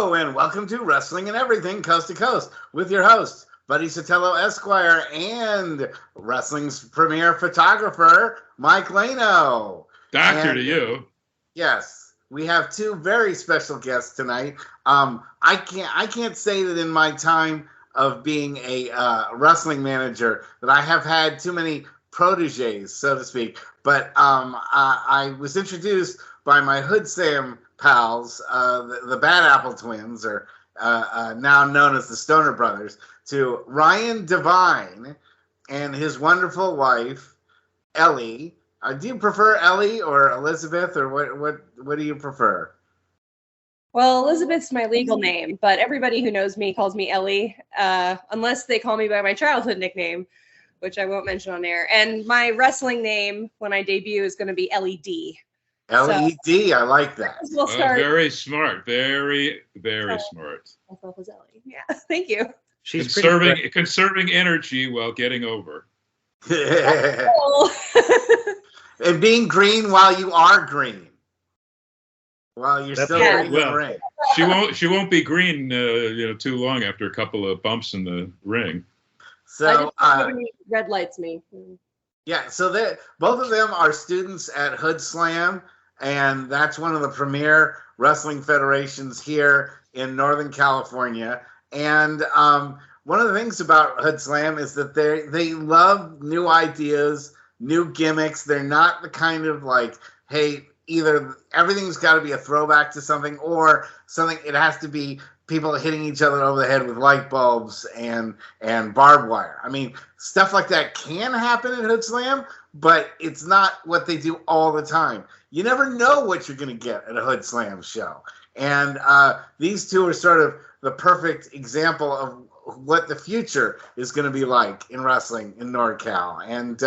Hello, and welcome to Wrestling and Everything Coast to Coast with your host, Buddy Sotelo Esquire, and wrestling's premier photographer, Mike Lano. Doctor to you. Yes, we have two very special guests tonight. I can't say that in my time of being a wrestling manager that I have had too many proteges, so to speak. But I was introduced by my Hood Sam pals, the Bad Apple Twins, or now known as the Stoner Brothers, to Ryan Devine and his wonderful wife, Ellie. Do you prefer Ellie or Elizabeth, or what do you prefer? Well, Elizabeth's my legal name, but everybody who knows me calls me Ellie, unless they call me by my childhood nickname, which I won't mention on air. And my wrestling name when I debut is going to be LED. LED, I like that. We'll start. Very smart. Very, very smart. Myself as Ellie. Yeah, thank you. She's conserving energy while getting over. And being green while you are green. While you're still green in the ring. She won't be green too long after a couple of bumps in the ring. So red lights me. Yeah, so both of them are students at Hood Slam, and that's one of the premier wrestling federations here in Northern California. And one of the things about Hood Slam is that they love new ideas, new gimmicks. They're not the kind of like, hey, either everything's got to be a throwback to something or something. It has to be people hitting each other over the head with light bulbs and barbed wire. I mean, stuff like that can happen at Hood Slam, but it's not what they do all the time. You never know what you're going to get at a Hood Slam show. And these two are sort of the perfect example of what the future is going to be like in wrestling in NorCal. And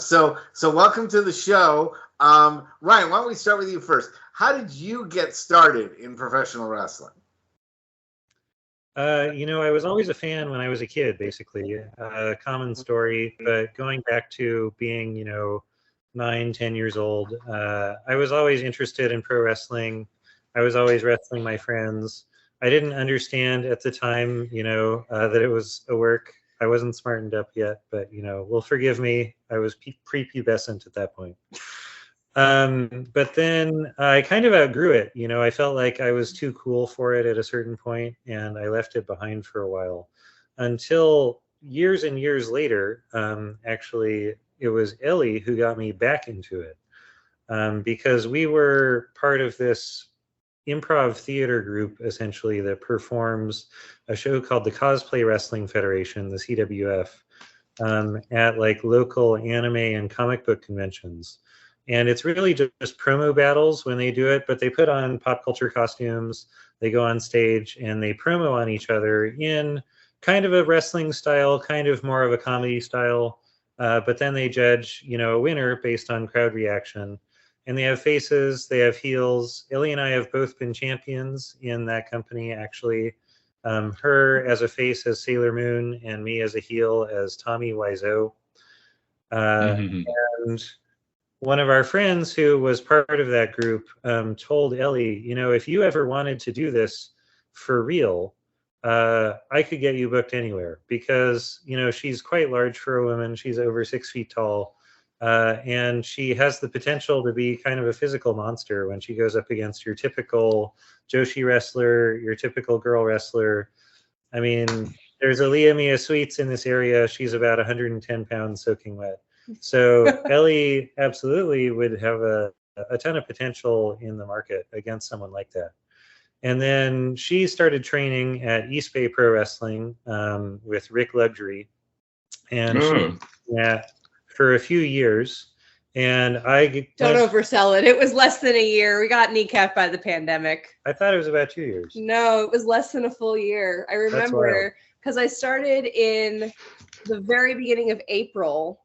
so welcome to the show. Ryan, why don't we start with you first? How did you get started in professional wrestling? I was always a fan when I was a kid, basically. Common story, but going back to being, 9, 10 years old, I was always interested in pro wrestling. I was always wrestling my friends. I didn't understand at the time, that it was a work. I wasn't smartened up yet, but, well, forgive me. I was prepubescent at that point. But then I kind of outgrew it. I felt like I was too cool for it at a certain point, and I left it behind for a while until years and years later. Actually, it was Ellie who got me back into it, because we were part of this improv theater group, essentially, that performs a show called the Cosplay Wrestling Federation, the CWF, at like local anime and comic book conventions. And it's really just promo battles when they do it, but they put on pop culture costumes, they go on stage, and they promo on each other in kind of a wrestling style, kind of more of a comedy style, but then they judge, a winner based on crowd reaction. And they have faces, they have heels. Ellie and I have both been champions in that company, actually. Her as a face as Sailor Moon, and me as a heel as Tommy Wiseau. And one of our friends who was part of that group told Ellie, if you ever wanted to do this for real, I could get you booked anywhere, because, she's quite large for a woman. She's over 6 feet tall. And she has the potential to be kind of a physical monster when she goes up against your typical Joshi wrestler, your typical girl wrestler. I mean, there's Aaliyah Mia Sweets in this area. She's about 110 pounds soaking wet. So Ellie absolutely would have a ton of potential in the market against someone like that. And then she started training at East Bay Pro Wrestling with Rick Luxury. And for a few years. And I don't oversell it. It was less than a year. We got kneecapped by the pandemic. I thought it was about 2 years. No, it was less than a full year. I remember because I started in the very beginning of April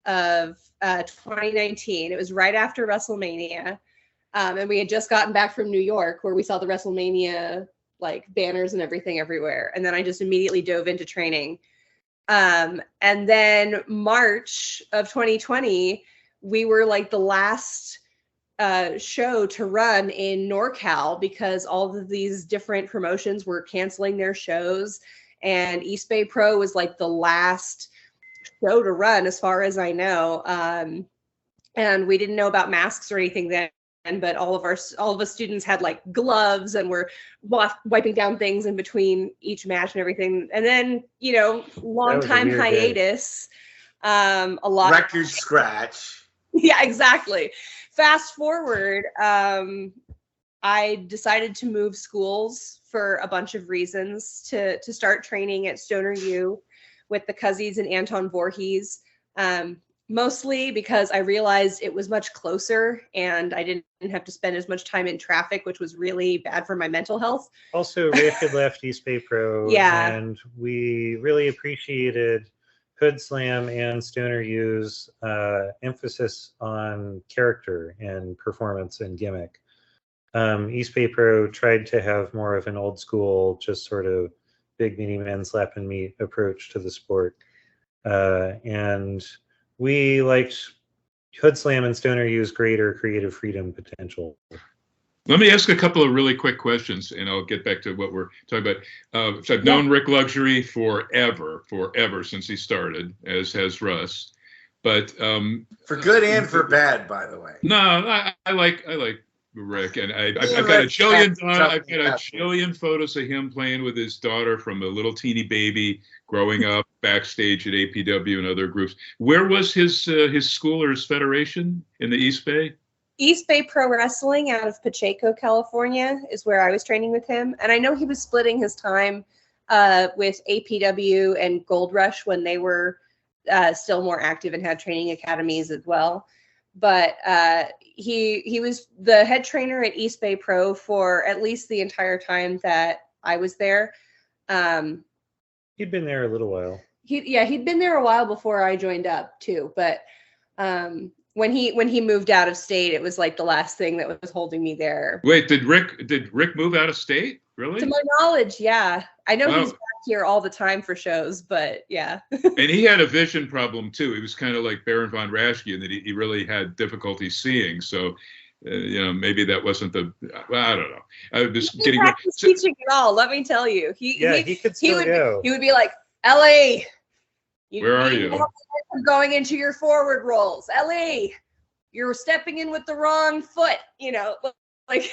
of 2019. It was right after WrestleMania. And we had just gotten back from New York, where we saw the WrestleMania like banners and everything everywhere. And then I just immediately dove into training. And then March of 2020, we were like the last show to run in NorCal because all of these different promotions were canceling their shows, and East Bay Pro was like the last show to run as far as I know. And we didn't know about masks or anything then, but all of us students had like gloves and were wiping down things in between each match and everything. And then, long time hiatus. A lot record scratch. Yeah, exactly. Fast forward, I decided to move schools for a bunch of reasons to start training at Stoner U with the Cuzzies and Anton Voorhees. Mostly because I realized it was much closer and I didn't have to spend as much time in traffic, which was really bad for my mental health. Also, Rick had left East Bay Pro, and we really appreciated Hood Slam and Stoner U's emphasis on character and performance and gimmick. East Bay Pro tried to have more of an old school, just sort of big meaty men slap and meat approach to the sport. And we liked Hood Slam and Stoner U's greater creative freedom potential. Let me ask a couple of really quick questions, and I'll get back to what we're talking about. So I've known Rick Luxury forever, since he started, as has Russ. But for good and for bad, by the way. No, I like Rick, and I've got a jillion photos of him playing with his daughter from a little teeny baby growing up backstage at APW and other groups. Where was his school or his federation? In the East Bay? East Bay Pro Wrestling out of Pacheco, California is where I was training with him. And I know he was splitting his time with APW and Gold Rush when they were still more active and had training academies as well. But he was the head trainer at East Bay Pro for at least the entire time that I was there. He'd been there a little while. He'd been there a while before I joined up too. But when he moved out of state, it was like the last thing that was holding me there. Wait, did Rick move out of state? Really? To my knowledge, yeah. I know he's back here all the time for shows, but yeah. And he had a vision problem too. He was kind of like Baron von Raschke in that he really had difficulty seeing. So, maybe that wasn't I don't know. I was getting teaching it all. Let me tell you, he could still go. He would be like, Ellie, where are you? Going into your forward rolls, Ellie. You're stepping in with the wrong foot. Like.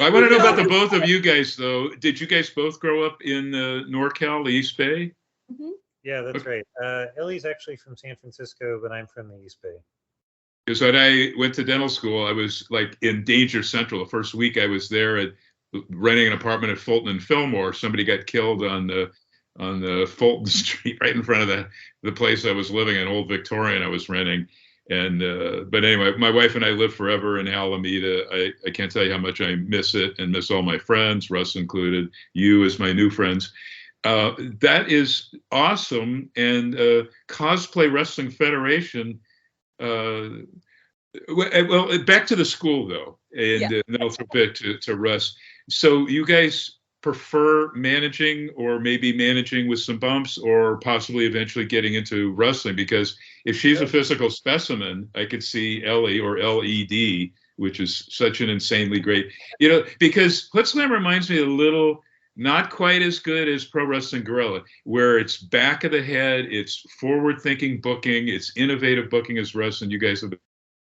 I want to know about the both of you guys, though. Did you guys both grow up in NorCal, East Bay? Mm-hmm. Yeah, that's right. Ellie's actually from San Francisco, but I'm from the East Bay. Because when I went to dental school, I was like in Danger Central. The first week I was there renting an apartment at Fulton and Fillmore. Somebody got killed on the Fulton Street right in front of the place I was living in, Old Victorian I was renting. And but anyway, my wife and I live forever in Alameda. I can't tell you how much I miss it and miss all my friends, Russ included, you as my new friends. That is awesome. And Cosplay Wrestling Federation. Well, back to the school though, and then I'll throw it to Russ. So you guys prefer managing, or maybe managing with some bumps, or possibly eventually getting into wrestling? Because if she's a physical specimen, I could see Ellie, or LED, which is such an insanely great, because Hood Slam reminds me a little, not quite as good as Pro Wrestling Guerrilla, where it's back of the head, it's forward-thinking booking, it's innovative booking, as Russ and you guys have been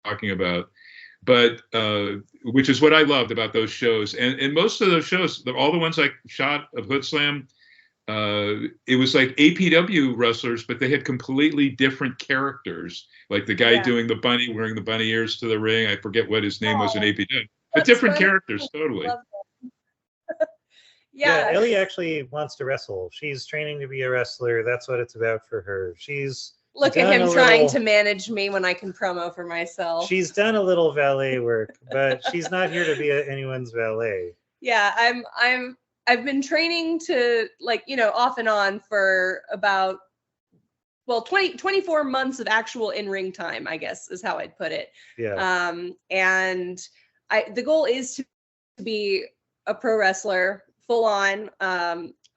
talking about. But which is what I loved about those shows, and most of those shows, all the ones I shot of Hood Slam, it was like APW wrestlers, but they had completely different characters. Like the guy doing the bunny, wearing the bunny ears to the ring. I forget what his name was in APW, but different characters totally. Yeah, Ellie actually wants to wrestle. She's training to be a wrestler. That's what it's about for her. Look at him trying to manage me when I can promo for myself. She's done a little valet work, but she's not here to be anyone's valet. Yeah, I've been training to, off and on for about 24 months of actual in-ring time, I guess is how I'd put it. Yeah. And the goal is to be a pro wrestler full on.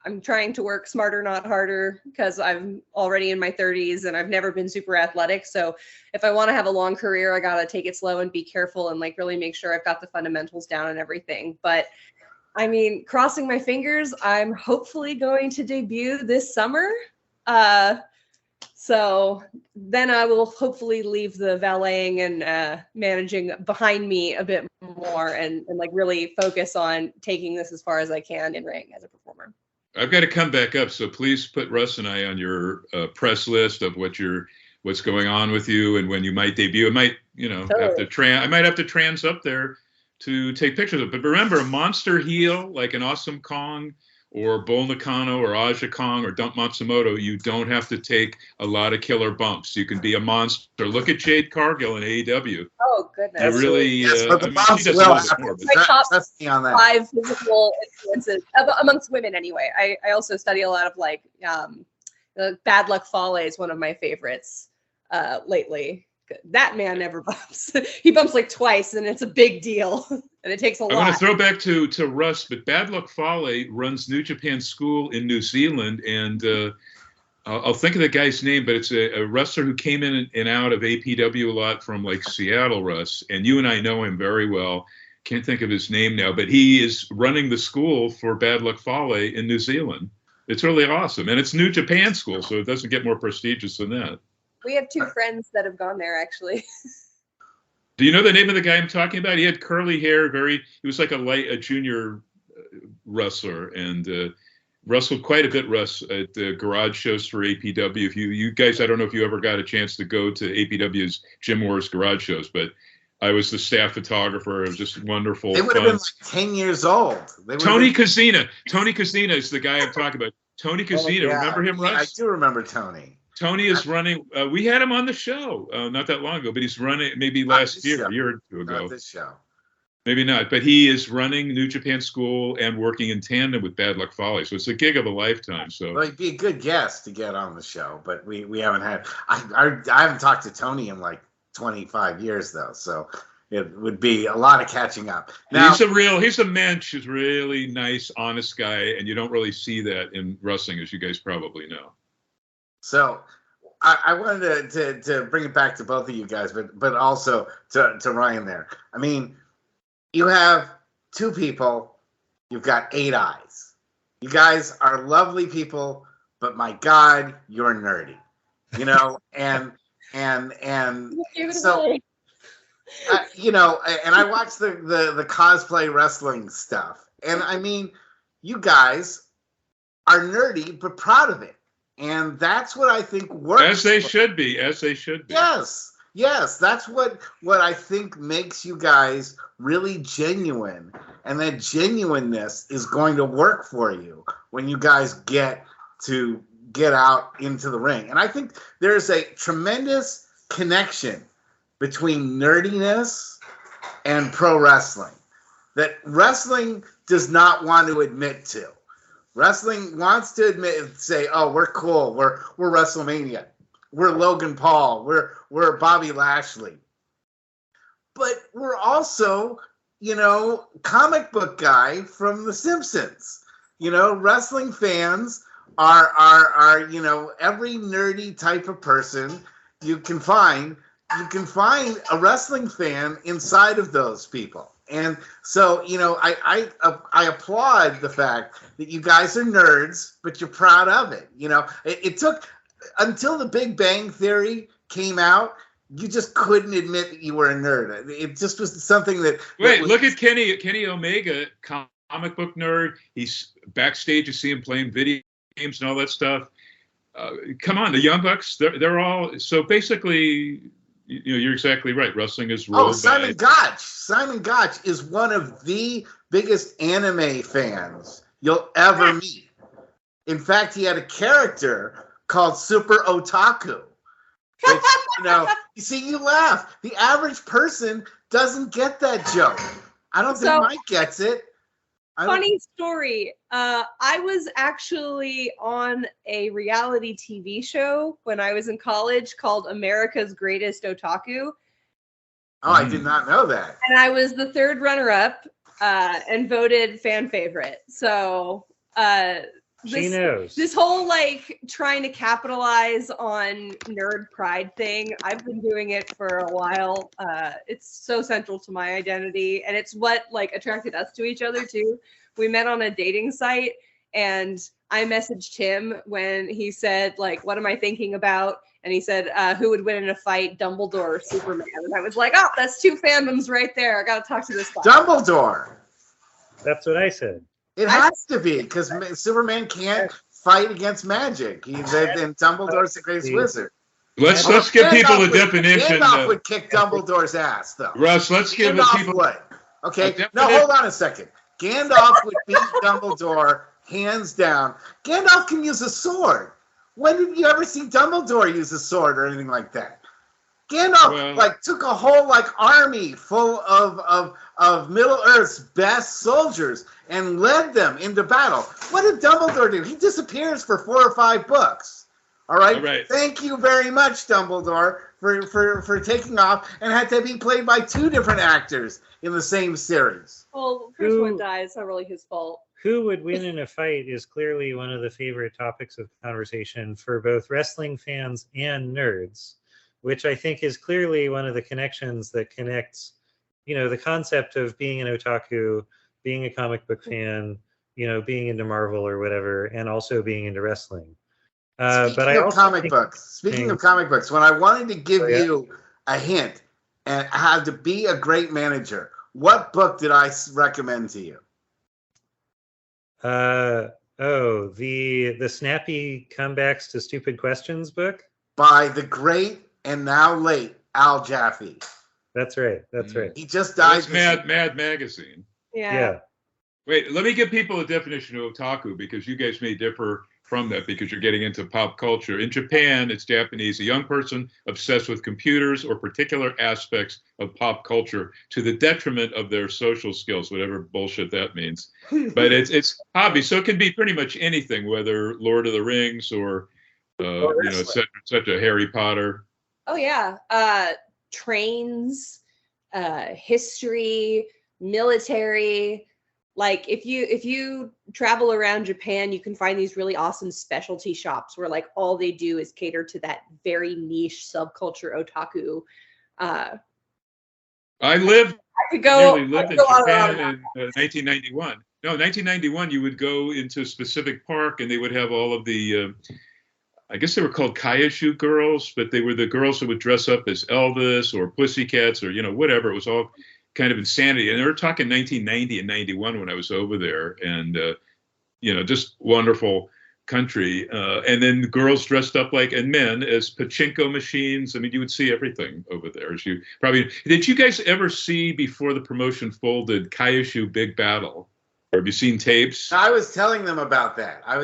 I'm trying to work smarter, not harder, because I'm already in my 30s and I've never been super athletic. So if I want to have a long career, I got to take it slow and be careful and like really make sure I've got the fundamentals down and everything. But I mean, crossing my fingers, I'm hopefully going to debut this summer. So then I will hopefully leave the valeting and managing behind me a bit more and like really focus on taking this as far as I can in ring as a performer. I've got to come back up, so please put Russ and I on your press list of what's going on with you and when you might debut. I might, Totally. I might have to trans up there to take pictures of it. But remember, monster heel like an Awesome Kong or Bull Nakano or Aja Kong or Dump Matsumoto, you don't have to take a lot of killer bumps. You can be a monster. Look at Jade Cargill in AEW. Oh, goodness. You really, yes, but the bumps she does will a little bit more. My top trust me on that. 5 physical influences amongst women anyway. I also study a lot of like Bad Luck Fale is one of my favorites lately. That man never bumps. He bumps like twice and it's a big deal and it takes a lot. I want to throw back to Russ, but Bad Luck Fale runs New Japan School in New Zealand, and I'll think of the guy's name, but it's a wrestler who came in and out of APW a lot from like Seattle, Russ, and you and I know him very well. Can't think of his name now, but he is running the school for Bad Luck Fale in New Zealand. It's really awesome, and it's New Japan School, so it doesn't get more prestigious than that. We have 2 friends that have gone there, actually. Do you know the name of the guy I'm talking about? He had curly hair, he was like a junior wrestler, and wrestled quite a bit, Russ, at the garage shows for APW. If you guys, I don't know if you ever got a chance to go to APW's Gym Wars garage shows, but I was the staff photographer. It was just wonderful. They would have been like 10 years old. Tony Casina. Tony Casina is the guy I'm talking about. Tony Casina. Yeah. Remember him, Russ? I do remember Tony. Tony is running. We had him on the show not that long ago, but he's running maybe last year, a year or two ago. Not this show. Maybe not, but he is running New Japan School and working in tandem with Bad Luck Fale. So it's a gig of a lifetime. So well, he'd be a good guest to get on the show, but we haven't had. I haven't talked to Tony in like 25 years though, so it would be a lot of catching up. Now, he's a mensch. He's a really nice, honest guy, and you don't really see that in wrestling, as you guys probably know. So I wanted to bring it back to both of you guys, but also to Ryan there. I mean, you have 2 people, you've got 8 eyes. You guys are lovely people, but my God, you're nerdy. And so and I watch the cosplay wrestling stuff, and I mean, you guys are nerdy but proud of it. And that's what I think works. As they should be. Yes, that's what I think makes you guys really genuine. And that genuineness is going to work for you when you guys get out into the ring. And I think there's a tremendous connection between nerdiness and pro wrestling that wrestling does not want to admit to. Wrestling wants to say, "Oh, we're cool. We're WrestleMania. We're Logan Paul. We're Bobby Lashley." But we're also, comic book guy from The Simpsons. Wrestling fans are every nerdy type of person you can find. You can find a wrestling fan inside of those people. And so, I applaud the fact that you guys are nerds, but you're proud of it. It took until the Big Bang Theory came out, you just couldn't admit that you were a nerd. It just was something that. Wait, look at Kenny Omega, comic book nerd. He's backstage. You see him playing video games and all that stuff. Come on, the Young Bucks. They're all so basically. You're exactly right. Wrestling is rolled. Simon Gotch. Simon Gotch is one of the biggest anime fans you'll ever meet. In fact, he had a character called Super Otaku. Which, you see, you laugh. The average person doesn't get that joke. I don't think Mike gets it. Funny story. I was actually on a reality TV show when I was in college called America's Greatest Otaku. Oh, I did not know that. And I was the 3rd runner-up and voted fan favorite. So She knows. This whole like trying to capitalize on nerd pride thing, I've been doing it for a while. It's so central to my identity, and it's what like attracted us to each other too. We met on a dating site, and I messaged him when he said like, "What am I thinking about?" And he said, "Who would win in a fight, Dumbledore or Superman?" And I was like, "Oh, that's two fandoms right there. I got to talk to this guy." Dumbledore. That's what I said. It has to be because Superman can't fight against magic. And Dumbledore's the greatest wizard. Let's give people the definition. Gandalf would kick Dumbledore's ass, though. Russ, let's give people. Would. Okay, now hold on a second. Gandalf would beat Dumbledore hands down. Gandalf can use a sword. When did you ever see Dumbledore use a sword or anything like that? Gandalf took a whole army full of Middle Earth's best soldiers and led them into battle. What did Dumbledore do? He disappears for 4 or 5 books. All right. Thank you very much, Dumbledore, for taking off, and had to be played by 2 different actors in the same series. Well, the first one died. It's not really his fault. Who would win in a fight is clearly one of the favorite topics of conversation for both wrestling fans and nerds, which I think is clearly one of the connections that connects, the concept of being an otaku, being a comic book fan, being into Marvel or whatever, and also being into wrestling. Speaking of comic books, when I wanted to give you a hint and how to be a great manager, what book did I recommend to you? The Snappy Comebacks to Stupid Questions book? By the great and now late Al Jaffe. That's right. He just died. Mad Magazine. Yeah. Wait, let me give people a definition of otaku, because you guys may differ from that because you're getting into pop culture. In Japan, it's Japanese, a young person obsessed with computers or particular aspects of pop culture to the detriment of their social skills, whatever bullshit that means. But it's hobby, so it can be pretty much anything, whether Lord of the Rings or such a Harry Potter. Oh yeah, trains, history, military. Like if you travel around Japan, you can find these really awesome specialty shops where all they do is cater to that very niche subculture otaku. I lived in Japan in 1991. No, 1991, you would go into a specific park and they would have all of the, I guess they were called Kaioshu girls, but they were the girls that would dress up as Elvis or Pussycats or, whatever. It was all kind of insanity. And they were talking 1990 and 91 when I was over there, and just wonderful country. And then the girls dressed up and men as pachinko machines. I mean, you would see everything over there. Did you guys ever see, before the promotion folded, Kaioshu Big Battle? Or have you seen tapes? I was telling them about that. That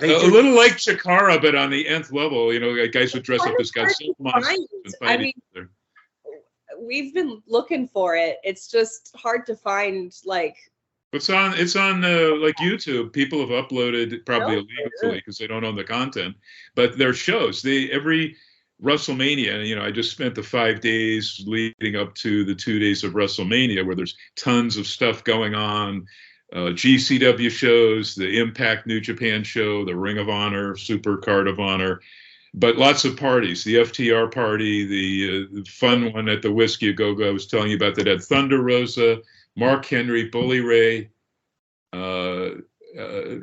a little like Chikara, but on the nth level. Guys would dress up as Godzilla monsters and fight each other. We've been looking for it. It's just hard to find. It's on YouTube. People have uploaded, probably illegally because they don't own the content, but their shows. Every WrestleMania, I just spent the 5 days leading up to the 2 days of WrestleMania, where there's tons of stuff going on. GCW shows, the Impact New Japan show, the Ring of Honor, Super Card of Honor. But lots of parties, the FTR party, the fun one at the Whiskey A Go Go I was telling you about that had Thunder Rosa, Mark Henry, Bully Ray,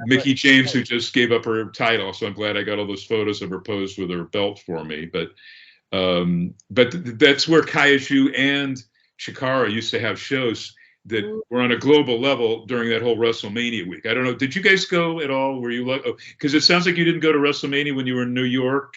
Mickey James, who just gave up her title. So I'm glad I got all those photos of her posed with her belt for me. But that's where Kaioshu and Chikara used to have shows that were on a global level during that whole WrestleMania week. I don't know. Did you guys go at all? Were you because it sounds like you didn't go to WrestleMania when you were in New York.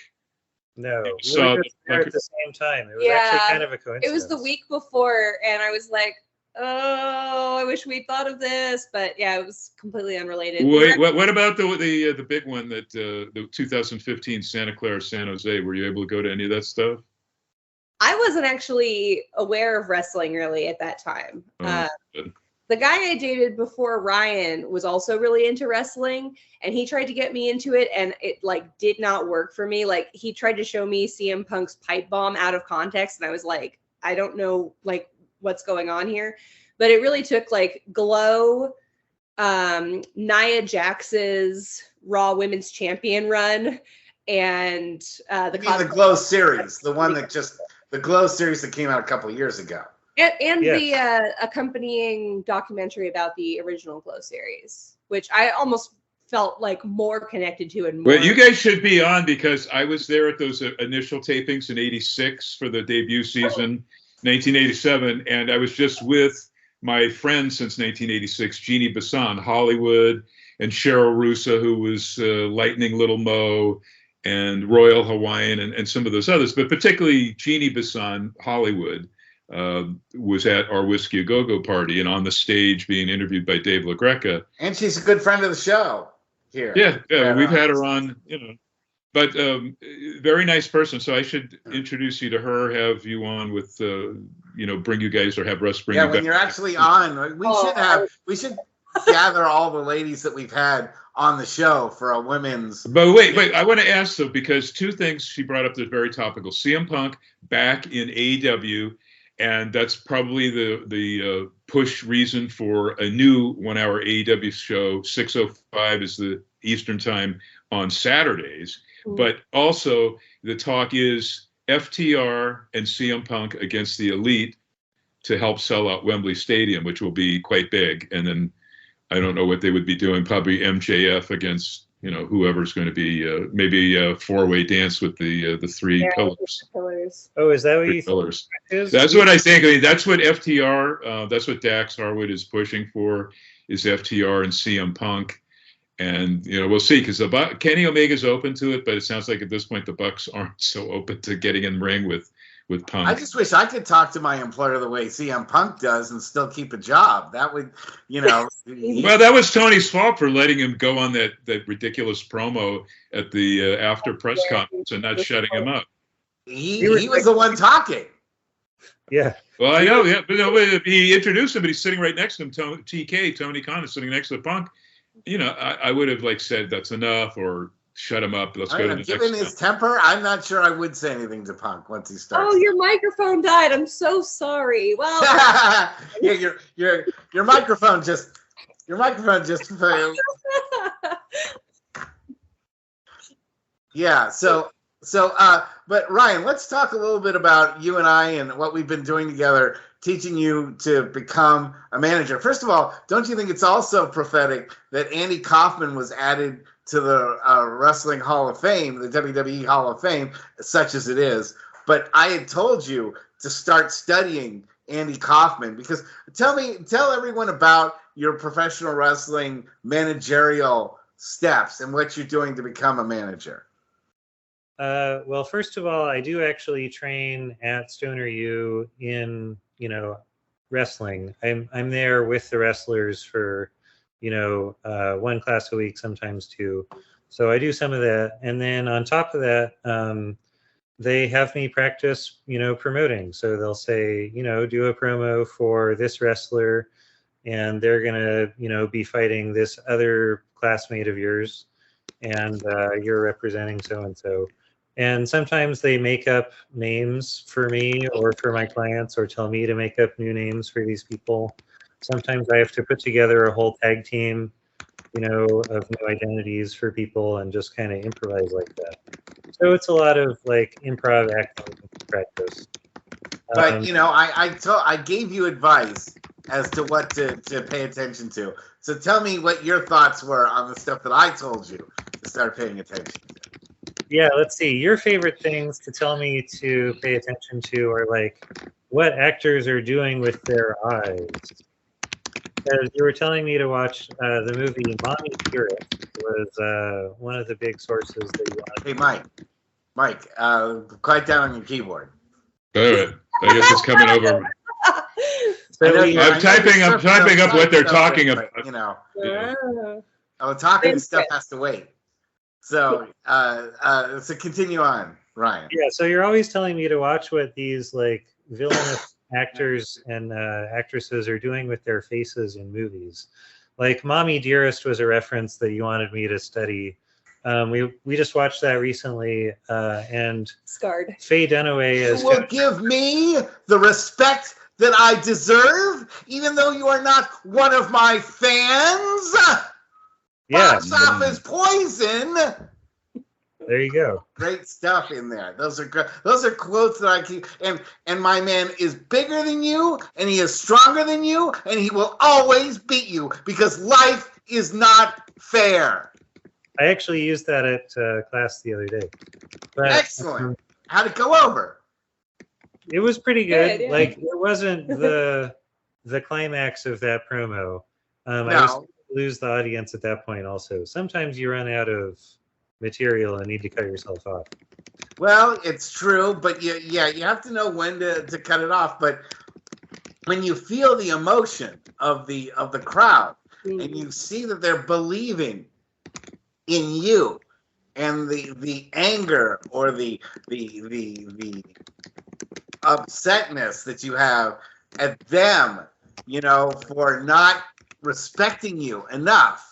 No, we were just there at the same time. It was actually kind of a coincidence. It was the week before, and I was like, oh, I wish we'd thought of this. But yeah, it was completely unrelated. Wait, what about the big one that the 2015 Santa Clara, San Jose? Were you able to go to any of that stuff? I wasn't actually aware of wrestling really at that time. The guy I dated before Ryan was also really into wrestling, and he tried to get me into it, and it did not work for me. He tried to show me CM Punk's pipe bomb out of context, and I was like, I don't know what's going on here. But it really took Glow Nia Jax's Raw Women's Champion run, and the Glow series, the Glow series that came out a couple years ago. And the accompanying documentary about the original Glow series, which I almost felt like more connected to. And more. Well, you guys should be on, because I was there at those initial tapings in '86 for the debut season, 1987, and I was just with my friend since 1986, Jeannie Bisson, Hollywood, and Cheryl Russo, who was Lightning Little Mo, and Royal Hawaiian, and some of those others, but particularly Jeannie Bisson, Hollywood, was at our Whiskey A Go-Go party and on the stage being interviewed by Dave LaGreca. And she's a good friend of the show here. Yeah, we've had her on, but very nice person. So I should introduce you to her, have you on with, bring you guys, or have Russ bring you back. Yeah, when you're actually on, we should gather all the ladies that we've had on the show for a women's. But wait, I want to ask though, because two things she brought up that are very topical. CM Punk back in AEW, and that's probably the push reason for a new 1 hour AEW show. 6:05 is the Eastern time on Saturdays. Mm-hmm. But also the talk is FTR and CM Punk against the Elite to help sell out Wembley Stadium, which will be quite big. And then I don't know what they would be doing. Probably MJF against, whoever's going to be, maybe a four-way dance with the three pillars. Oh, is that what you pillars? That's what I think. I mean, that's what FTR, that's what Dax Harwood is pushing for, is FTR and CM Punk. And, we'll see, because Kenny Omega's open to it, but it sounds like at this point the Bucks aren't so open to getting in ring with Punk. I just wish I could talk to my employer the way CM Punk does and still keep a job. That would, Well, that was Tony's fault for letting him go on that ridiculous promo at the after press conference and not shutting him up. He was the one talking. Yeah. Well, I know. Yeah, but he introduced him, but he's sitting right next to him. Tony Khan is sitting next to Punk. I would have said that's enough, or shut him up. Let's go to the next. Given his temper, I'm not sure I would say anything to Punk once he starts. Oh, your microphone died. I'm so sorry. Well, yeah, your microphone just failed. Yeah. So, but Ryan, let's talk a little bit about you and I and what we've been doing together, teaching you to become a manager. First of all, don't you think it's also prophetic that Andy Kaufman was added to the Wrestling Hall of Fame, the WWE Hall of Fame, such as it is? But I had told you to start studying Andy Kaufman, because tell everyone about your professional wrestling managerial steps and what you're doing to become a manager. Well, first of all, I do actually train at Stoner U in, wrestling. I'm there with the wrestlers for, one class a week, sometimes two. So I do some of that. And then on top of that, they have me practice, promoting. So they'll say, do a promo for this wrestler, and they're going to, be fighting this other classmate of yours, and you're representing so-and-so. And sometimes they make up names for me or for my clients, or tell me to make up new names for these people. Sometimes I have to put together a whole tag team, of new identities for people, and just kind of improvise like that. So it's a lot of improv acting practice. But I gave you advice as to what to pay attention to. So tell me what your thoughts were on the stuff that I told you to start paying attention to. Yeah, let's see. Your favorite things to tell me to pay attention to are what actors are doing with their eyes. As you were telling me to watch the movie Mommy Dearest was one of the big sources that you wanted. Hey, Mike, quiet down on your keyboard. All right. I guess it's coming over. I'm typing up what they're talking about. Talking stuff has to wait. So, so continue on, Ryan. Yeah, so you're always telling me to watch what these villainous actors and actresses are doing with their faces in movies. Mommy Dearest was a reference that you wanted me to study. We just watched that recently, and Scarred. Faye Dunaway will give me the respect that I deserve, even though you are not one of my fans? Yeah. Box office poison. There you go. Great stuff in there. Those are quotes that I keep. And my man is bigger than you, and he is stronger than you, and he will always beat you because life is not fair. I actually used that at class the other day. But, excellent. How'd it go over? It was pretty good. Yeah. Like, it wasn't the climax of that promo. I was going to lose the audience at that point also. Sometimes you run out of material and need to cut yourself off. Well, it's true, but you have to know when to cut it off. But when you feel the emotion of the crowd, and you see that they're believing in you, and the anger or the upsetness that you have at them, for not respecting you enough,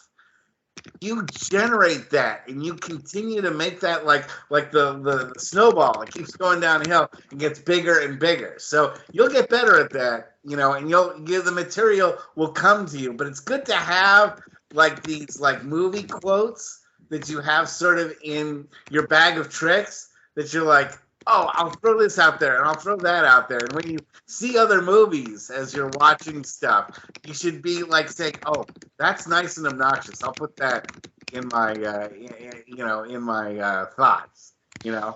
you generate that, and you continue to make that like the snowball. It keeps going downhill and gets bigger and bigger. So you'll get better at that, and the material will come to you. But it's good to have like these like movie quotes that you have sort of in your bag of tricks that you're like, oh, I'll throw this out there and I'll throw that out there. And when you see other movies as you're watching stuff, you should be like saying, oh, that's nice and obnoxious. I'll put that in my, in my thoughts, Yeah.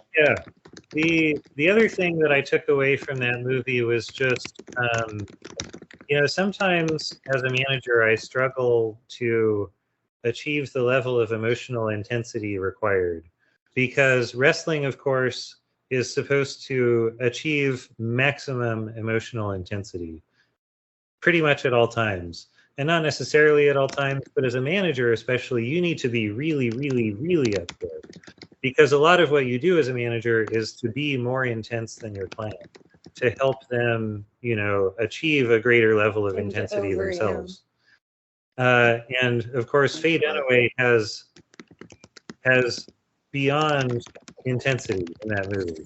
The other thing that I took away from that movie was just, sometimes as a manager, I struggle to achieve the level of emotional intensity required, because wrestling, of course, is supposed to achieve maximum emotional intensity pretty much at all times. And not necessarily at all times, but as a manager especially, you need to be really, really, really up there. Because a lot of what you do as a manager is to be more intense than your client, to help them, achieve a greater level of intensity themselves. And of course, Faye Dunaway has beyond intensity in that movie.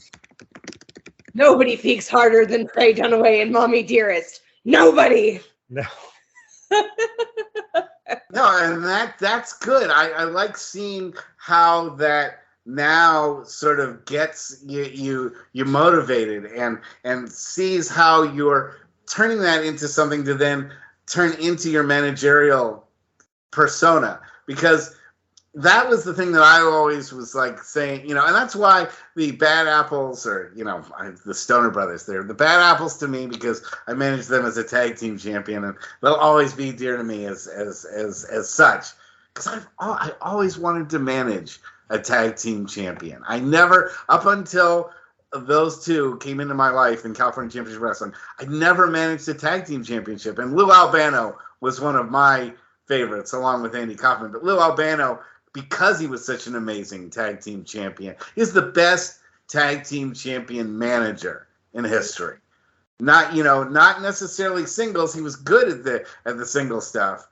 Nobody peaks harder than Faye Dunaway and Mommy Dearest. Nobody. No. No, and that's good. I like seeing how that now sort of gets you motivated and sees how you're turning that into something to then turn into your managerial persona, because that was the thing that I always was like saying, and that's why the Bad Apples, or the Stoner Brothers, they're the Bad Apples to me because I managed them as a tag team champion, and they'll always be dear to me as such, because I always wanted to manage a tag team champion. I never, up until those two came into my life in California Championship Wrestling, I never managed a tag team championship, and Lou Albano was one of my favorites, along with Andy Kaufman. But Lou Albano, because he was such an amazing tag team champion, he's the best tag team champion manager in history. Not necessarily singles. He was good at the single stuff.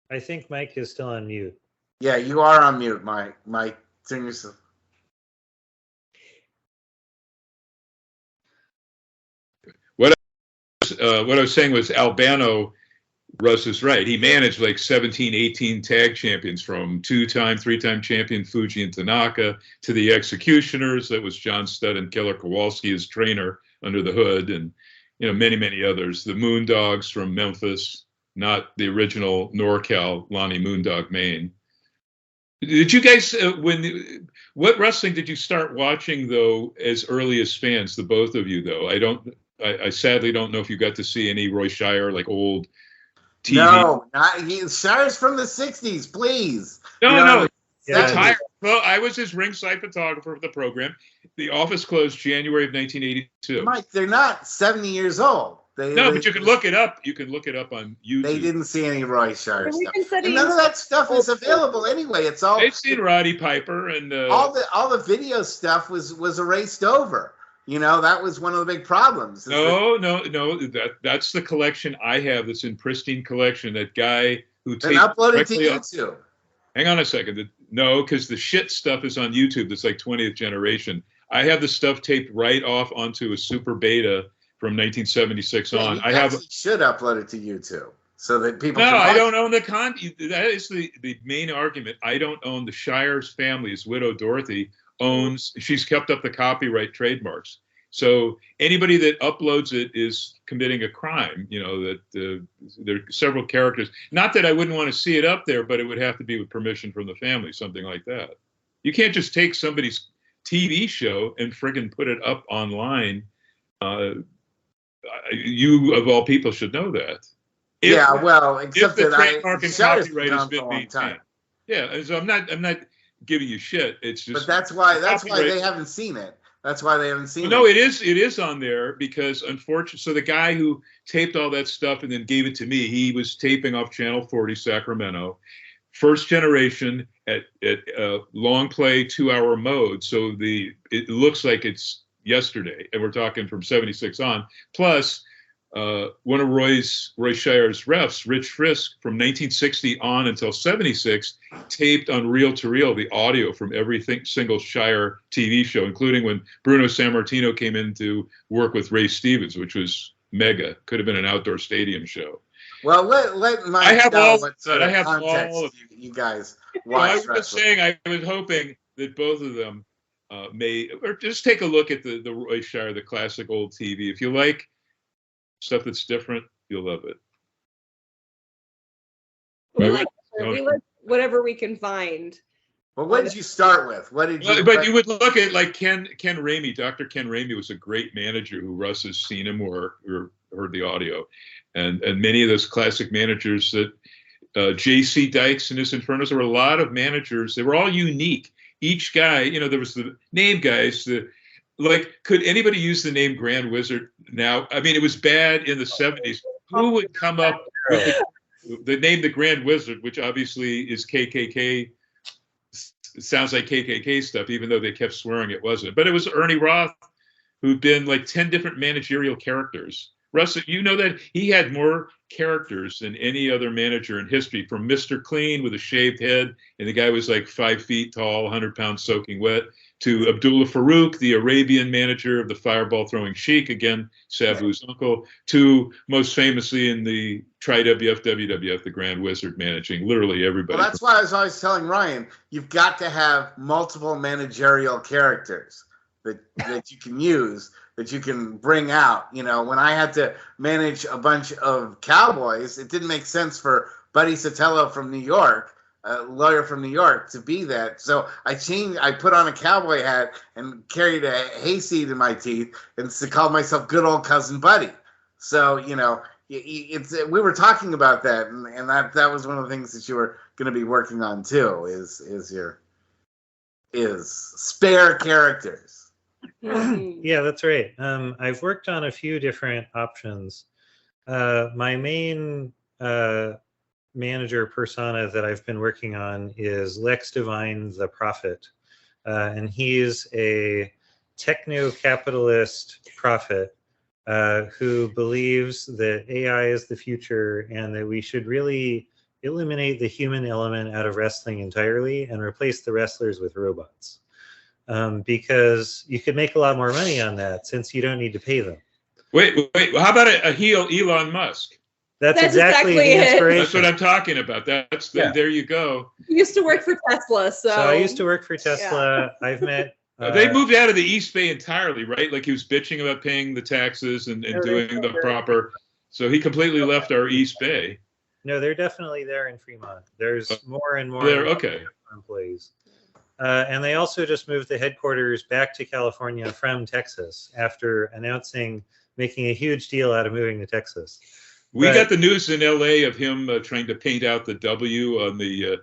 I think Mike is still on mute. Yeah, you are on mute, Mike. Mike, turn yourself. What I was saying was Albano, Russ is right. He managed like 17, 18 tag champions, from 2-time, 3-time champion Fuji and Tanaka to the Executioners. That was John Studd and Killer Kowalski as trainer under the hood, and many, many others. The Moondogs from Memphis, not the original NorCal Lonnie Moondog Maine. Did you guys, what wrestling did you start watching though as early as fans, the both of you though? I sadly don't know if you got to see any Roy Shire, like old TV. No, Shire's from the 60s, please. No. Yeah. Well, I was his ringside photographer for the program. The office closed January of 1982. Mike, they're not 70 years old. But you can look it up. You can look it up on YouTube. They didn't see any Roy Shire stuff. And none of that stuff is available anyway. It's all. They've seen Roddy Piper and all the video stuff was erased over. That was one of the big problems. No. That's the collection I have. That's in pristine collection. That guy who taped uploaded to YouTube. Hang on a second. No, because the shit stuff is on YouTube. That's like 20th generation. I have the stuff taped right off onto a Super Beta from 1976 on. You I have should upload it to YouTube so that people. No, can I watch don't own the That is the main argument. I don't own the Shire's family's widow Dorothy owns. She's kept up the copyright trademarks. So anybody that uploads it is committing a crime. You know that there are several characters. Not that I wouldn't want to see it up there, but it would have to be with permission from the family, something like that. You can't just take somebody's TV show and friggin' put it up online. You of all people should know that. Except the that trademark and copyright has been been maintained. Yeah, so I'm not giving you shit. It's just. But that's why they haven't seen it. That's why they haven't seen it. No, it is on there because unfortunately, so the guy who taped all that stuff and then gave it to me, he was taping off Channel 40 Sacramento, first generation at long play 2-hour mode. So it looks like it's yesterday, and we're talking from 76 on. Plus, one of Roy Shire's refs, Rich Frisk, from 1960 on until 76, taped on reel-to-reel the audio from every single Shire TV show, including when Bruno Sammartino came in to work with Ray Stevens, which was mega. Could have been an outdoor stadium show. Well, let Mike I have know all what sort I of have context all of you guys watch. Well, I was just wrestling. saying, I was hoping that both of them may, or just take a look at the Roy Shire, the classic old TV. If you like stuff that's different, you'll love it. We like whatever we can find. Well, what did you start with? What did you? But you would look at like Ken Ramey. Dr. Ken Ramey was a great manager who Russ has seen him or heard the audio, and many of those classic managers that J.C. Dykes and his Infernos. There were a lot of managers. They were all unique. Each guy, there was the name guys. Could anybody use the name Grand Wizard now? I mean, it was bad in the 70s. Who would come up with the name the Grand Wizard, which obviously is KKK? Sounds like KKK stuff, even though they kept swearing it wasn't. But it was Ernie Roth, who'd been like 10 different managerial characters. Russ, you know that he had more characters than any other manager in history, from Mr. Clean with a shaved head, and the guy was like 5 feet tall, 100 pounds soaking wet, to Abdullah Farouk, the Arabian manager of the fireball throwing Sheik, again, Sabu's uncle, to most famously in the Tri-WF, WWF, the Grand Wizard, managing literally everybody. Well, that's why I was always telling Ryan, you've got to have multiple managerial characters that you can use, that you can bring out. When I had to manage a bunch of cowboys, it didn't make sense for Buddy Sotelo from New York, a lawyer from New York, to be that. So I put on a cowboy hat and carried a hayseed in my teeth and called myself Good Old Cousin Buddy. So, we were talking about that, and that was one of the things that you were going to be working on too, is spare characters. Yeah, that's right. I've worked on a few different options. My main manager persona that I've been working on is Lex Devine, the Prophet. And he's a techno-capitalist prophet who believes that AI is the future and that we should really eliminate the human element out of wrestling entirely and replace the wrestlers with robots. Because you could make a lot more money on that since you don't need to pay them. Wait. How about a heel Elon Musk? That's exactly the inspiration. That's what I'm talking about. There you go. You used to work for Tesla, so I used to work for Tesla. Yeah. I've met. They moved out of the East Bay entirely, right? Like he was bitching about paying the taxes and doing the proper. So he completely left our East Bay. No, they're definitely there in Fremont. There's more and more employees. And they also just moved the headquarters back to California from Texas after making a huge deal out of moving to Texas. We got the news in LA of him trying to paint out the W on the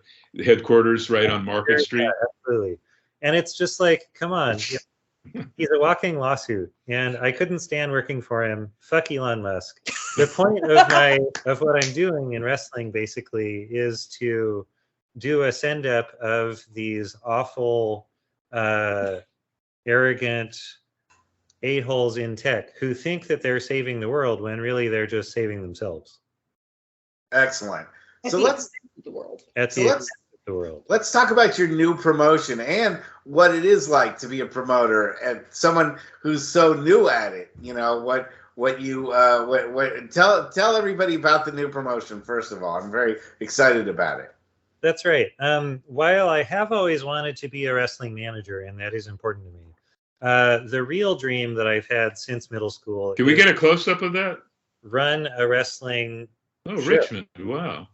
headquarters right on Market Street. Yeah, absolutely. And it's just like, come on. He's a walking lawsuit, and I couldn't stand working for him. Fuck Elon Musk. The point of what I'm doing in wrestling basically is to do a send-up of these awful, arrogant a-holes in tech who think that they're saving the world when really they're just saving themselves. Excellent. So let's the world. Let's talk about your new promotion and what it is like to be a promoter and someone who's so new at it. You know, what you tell everybody about the new promotion first of all. I'm very excited about it. That's right. While I have always wanted to be a wrestling manager, and that is important to me, the real dream that I've had since middle school. Can we get a close up of that? Run a wrestling. Oh, show. Richmond! Wow.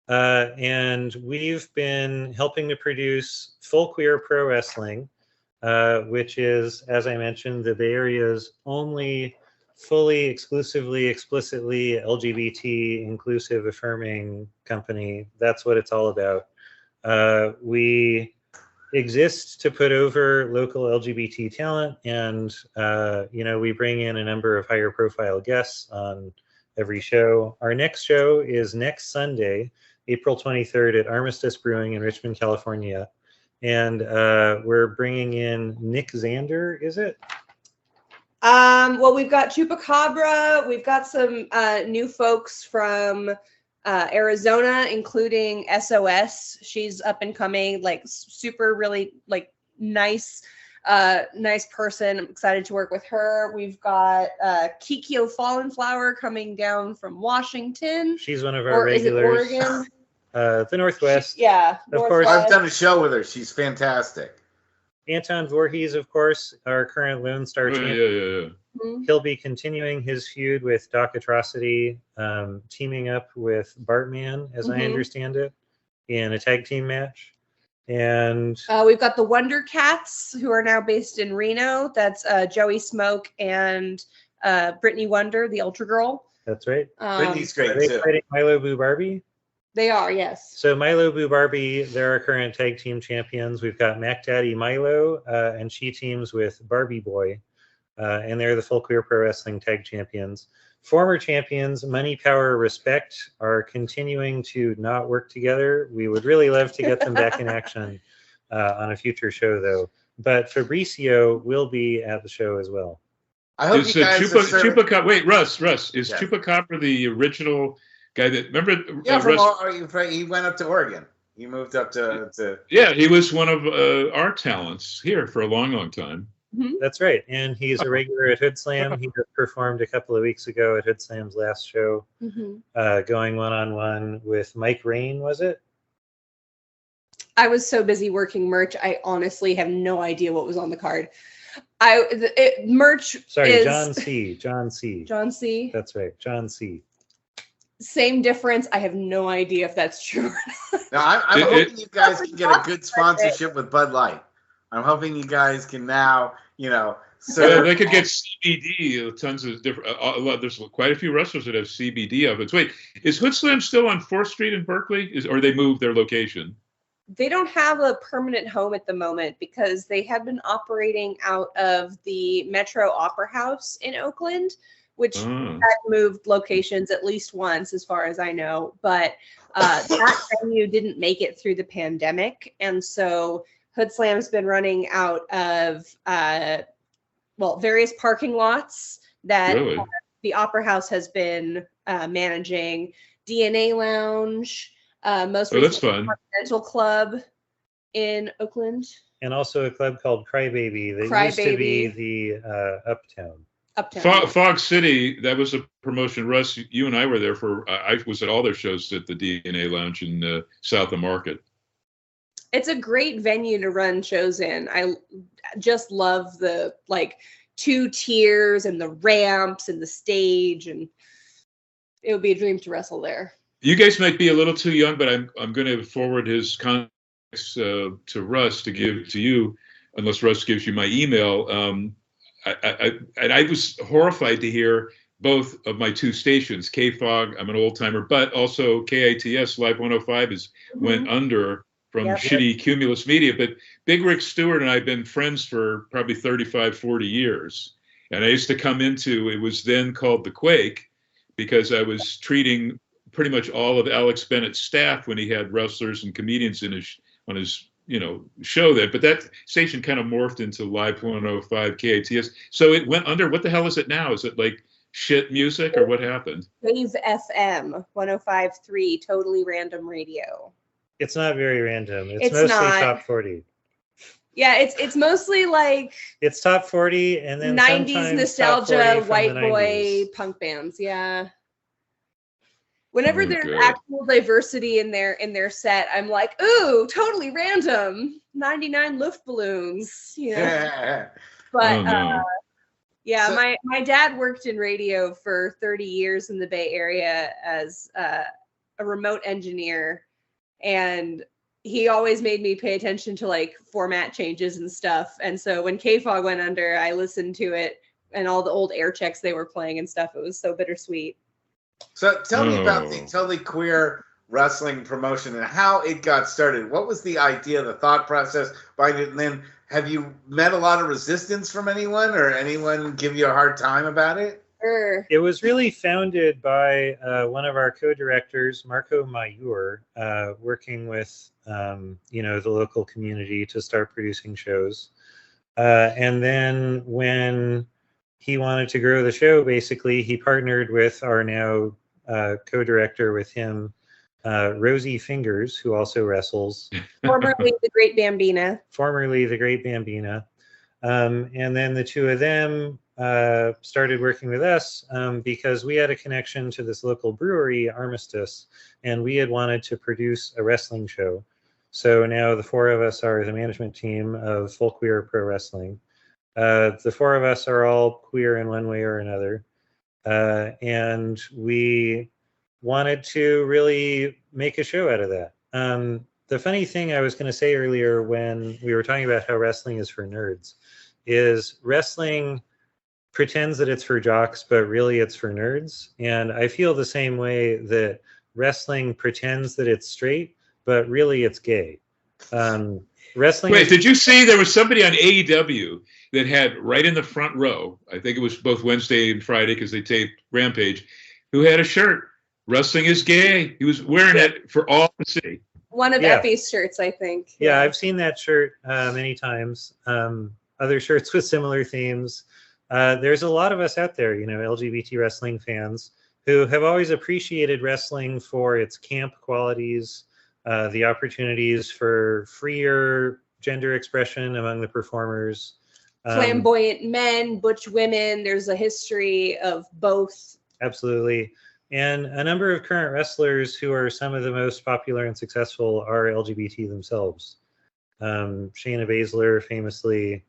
And we've been helping to produce Full Queer Pro Wrestling, which is, as I mentioned, the Bay Area's only fully, exclusively, explicitly LGBT, inclusive, affirming company. That's what it's all about. We exist to put over local LGBT talent, and we bring in a number of higher profile guests on every show. Our next show is next Sunday, April 23rd at Armistice Brewing in Richmond, California. And we're bringing in Nick Zander, is it? Well, we've got Chupacabra. We've got some new folks from Arizona, including SOS. She's up and coming, like super, really like nice person. I'm excited to work with her. We've got Kikyo Fallen Flower coming down from Washington. She's one of our regulars. Is it Oregon? The Northwest. Yeah. Of course. I've done a show with her. She's fantastic. Anton Voorhees, of course, our current Lone Star champion. Yeah. Mm-hmm. He'll be continuing his feud with Doc Atrocity, teaming up with Bartman, as I understand it, in a tag team match. And we've got the Wonder Cats, who are now based in Reno. That's Joey Smoke and Brittany Wonder, the Ultra Girl. That's right. Brittany's great Are they too. fighting Milo Boo Barbie? They are, yes. So Milo Boo Barbie, they're our current tag team champions. We've got Mac Daddy Milo, and she teams with Barbie Boy, and they're the Full Queer Pro Wrestling tag champions. Former champions, Money, Power, Respect, are continuing to not work together. We would really love to get them back in action on a future show, though. But Fabricio will be at the show as well. I hope Is you guys Chupacabra? Wait, Russ, is Yeah. Chupacabra the original guy that remember? Yeah, Russ, he went up to Oregon. He moved up to. Yeah, he was one of our talents here for a long time. That's right. And he's a regular at Hood Slam. He just performed a couple of weeks ago at Hood Slam's last show, going one-on-one with Mike Rain, was it? I was so busy working merch, I honestly have no idea what was on the card. Merch Sorry, is... John C. John C. That's right, John C. Same difference. I have no idea if that's true or not. No, I'm hoping you guys can get a good sponsorship with Bud Light. I'm hoping you guys can now, serve. They could get CBD. Tons of different. There's quite a few wrestlers that have CBD ovens. Wait, is Hood Slam still on 4th Street in Berkeley? Or they moved their location? They don't have a permanent home at the moment because they have been operating out of the Metro Opera House in Oakland, which had moved locations at least once, as far as I know. But that venue didn't make it through the pandemic. And so Hood Slam's been running out of, various parking lots that the Opera House has been managing. DNA Lounge, most that's fun. Continental Club in Oakland. And also a club called Crybaby that used to be the Uptown. Fog City, that was a promotion. Russ, you and I were there for, I was at all their shows at the DNA Lounge in South of Market. It's a great venue to run shows in. I just love the 2 tiers and the ramps and the stage, and it would be a dream to wrestle there. You guys might be a little too young, but I'm going to forward his contacts to Russ to give to you, unless Russ gives you my email. I was horrified to hear both of my 2 stations, KFOG, I'm an old timer, but also KITS Live 105 went under from shitty Cumulus Media. But Big Rick Stewart and I have been friends for probably 35, 40 years. And I used to come into, it was then called The Quake, because I was treating pretty much all of Alex Bennett's staff when he had wrestlers and comedians on his show there. But that station kind of morphed into Live 105 KATS. So it went under. What the hell is it now? Is it like shit music or what happened? Wave FM 105.3 Totally Random Radio. It's not very random. It's It's mostly not. top 40. Yeah, it's mostly like It's top 40 and then 90s sometimes top 40 nostalgia, from white the boy 90s. punk bands. Yeah. Whenever Oh, there's good. actual diversity in their set, I'm like, ooh, totally random. 99 Luftballons, you know. But Oh no. yeah, So- my dad worked in radio for 30 years in the Bay Area as a remote engineer, and he always made me pay attention to like format changes and stuff. And so when K-Fog went under, I listened to it and all the old air checks they were playing and stuff. It was so bittersweet. So tell me about the Oh. totally queer wrestling promotion and how it got started. What was the idea, the thought process behind it? And then have you met a lot of resistance from anyone or anyone give you a hard time about it? It was really founded by one of our co-directors, Marco Mayur, working with the local community to start producing shows. And then when he wanted to grow the show, basically, he partnered with our now co-director with him, Rosie Fingers, who also wrestles. Formerly the Great Bambina. Formerly the Great Bambina. And then the two of them started working with us because we had a connection to this local brewery, Armistice, and we had wanted to produce a wrestling show. So now the four of us are the management team of Full Queer Pro Wrestling. The four of us are all queer in one way or another. And we wanted to really make a show out of that. The funny thing I was going to say earlier when we were talking about how wrestling is for nerds is wrestling pretends that it's for jocks, but really it's for nerds. And I feel the same way that wrestling pretends that it's straight, but really it's gay. Wrestling. Wait, did you see there was somebody on AEW that had right in the front row, I think it was both Wednesday and Friday because they taped Rampage, who had a shirt, "Wrestling is gay." He was wearing it for all to see. One of Effie's shirts, I think. Yeah, I've seen that shirt many times. Other shirts with similar themes. There's a lot of us out there, LGBT wrestling fans who have always appreciated wrestling for its camp qualities, the opportunities for freer gender expression among the performers. Flamboyant men, butch women. There's a history of both. Absolutely. And a number of current wrestlers who are some of the most popular and successful are LGBT themselves. Shayna Baszler, famously.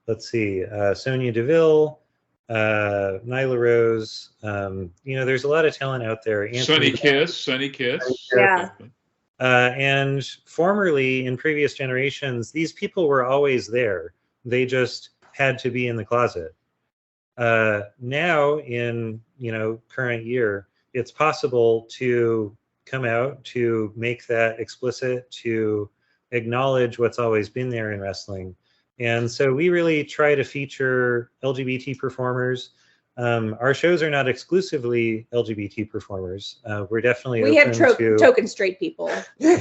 Let's see, Sonya Deville, Nyla Rose. There's a lot of talent out there. Sonny Kiss. Yeah. And formerly, in previous generations, these people were always there. They just had to be in the closet. Now, in current year, it's possible to come out, to make that explicit, to acknowledge what's always been there in wrestling. And so we really try to feature LGBT performers. Our shows are not exclusively LGBT performers. We're definitely open to token straight people. We're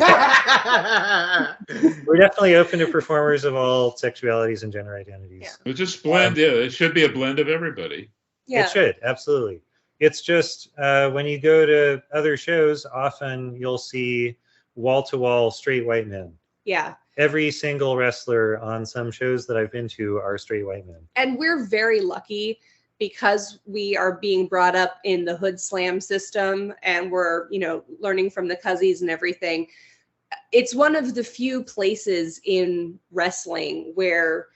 definitely open to performers of all sexualities and gender identities. Yeah. It's just blend. It should be a blend of everybody. Yeah. It should, absolutely. It's just when you go to other shows, often you'll see wall-to-wall straight white men. Yeah. Every single wrestler on some shows that I've been to are straight white men. And we're very lucky because we are being brought up in the Hood Slam system and we're, learning from the Cuzzies and everything. It's one of the few places in wrestling where,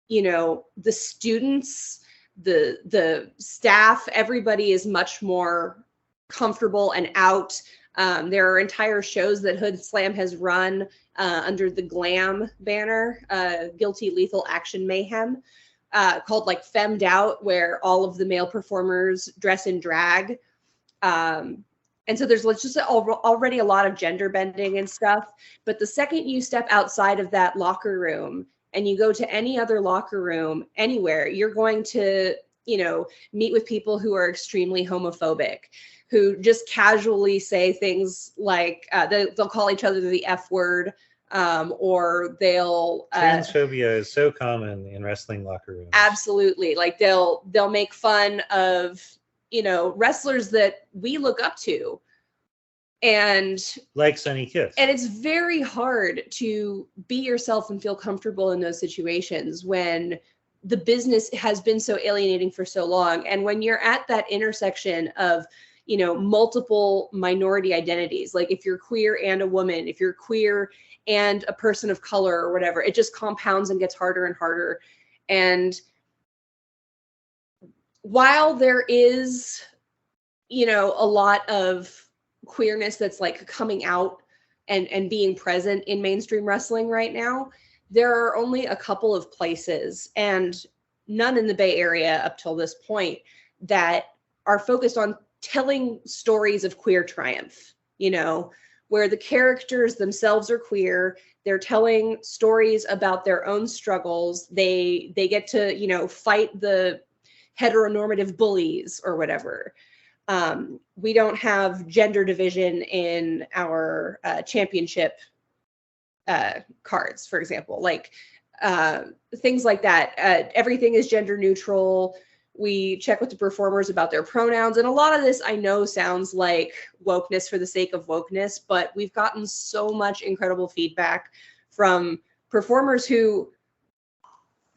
the students, the staff, everybody is much more comfortable and out. There are entire shows that Hood Slam has run under the GLAM banner, Guilty Lethal Action Mayhem, called like Femmed Out, where all of the male performers dress in drag. And so there's just already a lot of gender bending and stuff. But the second you step outside of that locker room and you go to any other locker room anywhere, you're going to, meet with people who are extremely homophobic, who just casually say things like they'll call each other the F word, or they'll transphobia is so common in wrestling locker rooms. Absolutely. Like they'll make fun of, wrestlers that we look up to. And like Sunny Kiss. And it's very hard to be yourself and feel comfortable in those situations when the business has been so alienating for so long. And when you're at that intersection of, you know, multiple minority identities, like if you're queer and a woman, if you're queer and a person of color or whatever, it just compounds and gets harder and harder. And while there is, you know, a lot of queerness that's like coming out and being present in mainstream wrestling right now, there are only a couple of places, and none in the Bay Area up till this point, that are focused on telling stories of queer triumph, you know, where the characters themselves are queer, they're telling stories about their own struggles, they get to, you know, fight the heteronormative bullies or whatever. We don't have gender division in our championship cards, for example, like things like that. Everything is gender neutral. We check with the performers about their pronouns. And a lot of this I know sounds like wokeness for the sake of wokeness, but we've gotten so much incredible feedback from performers who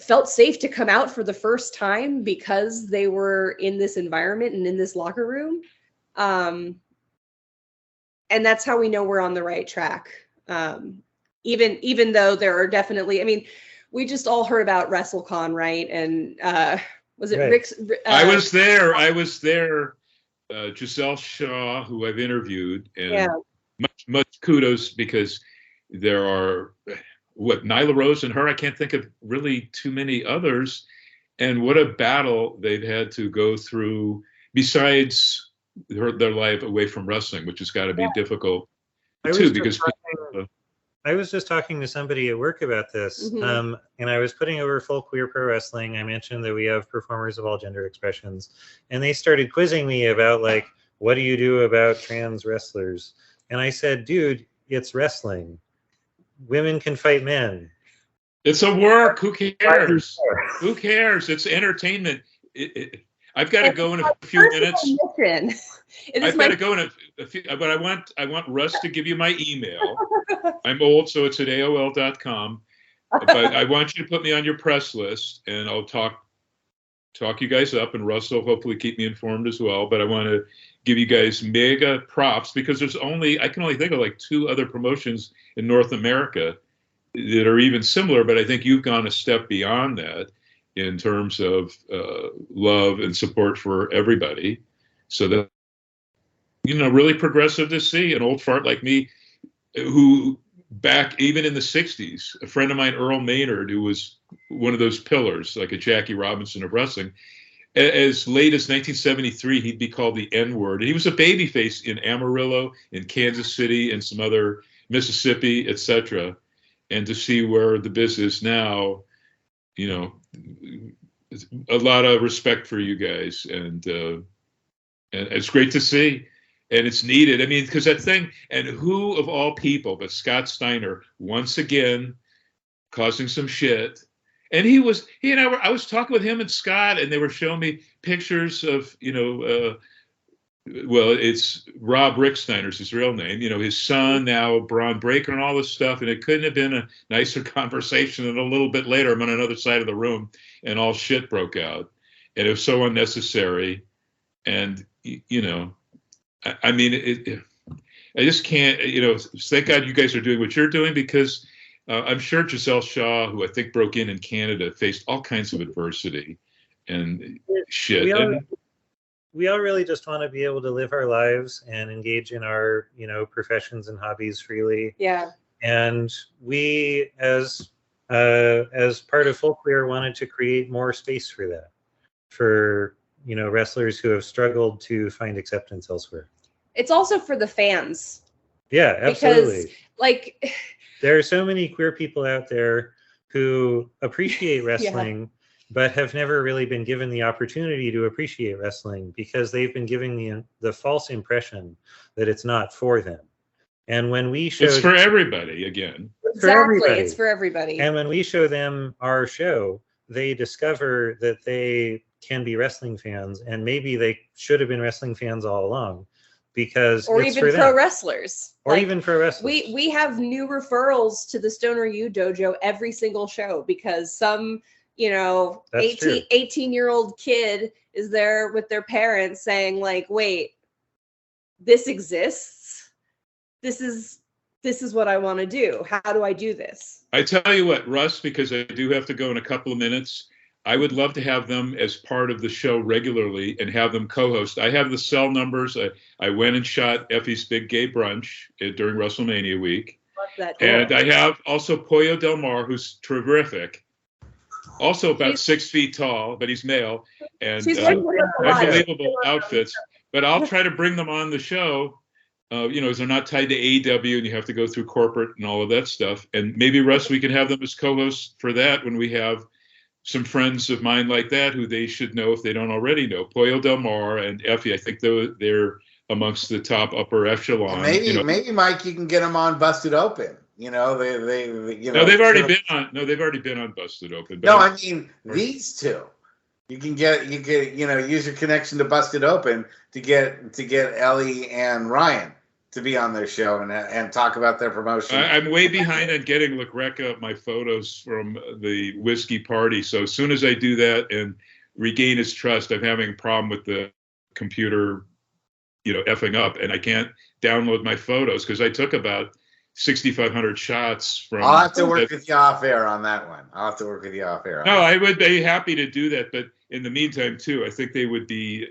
felt safe to come out for the first time because they were in this environment and in this locker room. And that's how we know we're on the right track. Even though there are definitely, I mean, we just all heard about WrestleCon, right? And was it right. Rick's? I was there. Giselle Shaw, who I've interviewed, and much kudos, because there are Nyla Rose and her. I can't think of really too many others. And what a battle they've had to go through, besides their life away from wrestling, which has got to be difficult too, because I was just talking to somebody at work about this, and I was putting over Full Queer Pro Wrestling. I mentioned that we have performers of all gender expressions, and they started quizzing me about, like, what do you do about trans wrestlers? And I said, dude, it's wrestling. Women can fight men. It's a work. Who cares? Who cares? It's entertainment. I've got to go in a few minutes. I've got to go in a few, but I want Russ to give you my email. I'm old, so it's at AOL.com. But I want you to put me on your press list, and I'll talk you guys up, and Russ will hopefully keep me informed as well. But I want to give you guys mega props, because I can only think of like 2 other promotions in North America that are even similar, but I think you've gone a step beyond that in terms of love and support for everybody. So that, you know, really progressive to see an old fart like me, who back even in the 60s, a friend of mine, Earl Maynard, who was one of those pillars, like a Jackie Robinson of wrestling, as late as 1973, he'd be called the N-word. And he was a babyface in Amarillo, in Kansas City, and some other Mississippi, etc. And to see where the biz is now, you know, a lot of respect for you guys, and it's great to see, and it's needed. I mean, because that thing, and who of all people but Scott Steiner, once again, causing some shit. And he and I was talking with him and Scott, and they were showing me pictures of, you know, well, it's Rob Ricksteiner's his real name, you know, his son now, Braun Breaker, and all this stuff. And it couldn't have been a nicer conversation. And a little bit later, I'm on another side of the room, and all shit broke out. And it was so unnecessary. And, you know, I mean, I just can't, you know, thank God you guys are doing what you're doing, because I'm sure Giselle Shaw, who I think broke in Canada, faced all kinds of adversity and shit. We all really just want to be able to live our lives and engage in our, you know, professions and hobbies freely. Yeah. And we, as part of Full Queer, wanted to create more space for that, for, you know, wrestlers who have struggled to find acceptance elsewhere. It's also for the fans. Yeah, absolutely. Because, like, there are so many queer people out there who appreciate wrestling, but have never really been given the opportunity to appreciate wrestling, because they've been given the false impression that it's not for them. And when we show, it's for everybody again. It's for everybody. And when we show them our show, they discover that they can be wrestling fans, and maybe they should have been wrestling fans all along, because or it's even for pro them. wrestlers. Or even pro wrestlers. We have new referrals to the Stoner U Dojo every single show because some, you know, That's 18-year-old kid is there with their parents saying like, wait, this exists. This is what I want to do. How do I do this? I tell you what, Russ, because I do have to go in a couple of minutes, I would love to have them as part of the show regularly and have them co-host. I have the cell numbers. I went and shot Effie's Big Gay Brunch during WrestleMania week. Love that. And I have also Pollo Del Mar, who's terrific. Also about 6 feet tall, but he's male. And unbelievable outfits. But I'll try to bring them on the show. You know, as they're not tied to AEW and you have to go through corporate and all of that stuff. And maybe, Russ, we can have them as co-hosts for that when we have some friends of mine like that who they should know if they don't already know. Pollo Del Mar and Effie, I think they're amongst the top upper echelon. And maybe Mike, you can get them on Busted Open. You know, they you know. No, they've already been on Busted Open. No, I mean these two. You can use your connection to Busted Open to get Ellie and Ryan to be on their show and talk about their promotion. I'm way behind on getting LaGreca my photos from the whiskey party. So as soon as I do that and regain his trust, I'm having a problem with the computer, you know, effing up, and I can't download my photos because I took about 6,500 shots from. I'll have to work with you off air on that one. No, I would be happy to do that, but in the meantime, too, I think they would be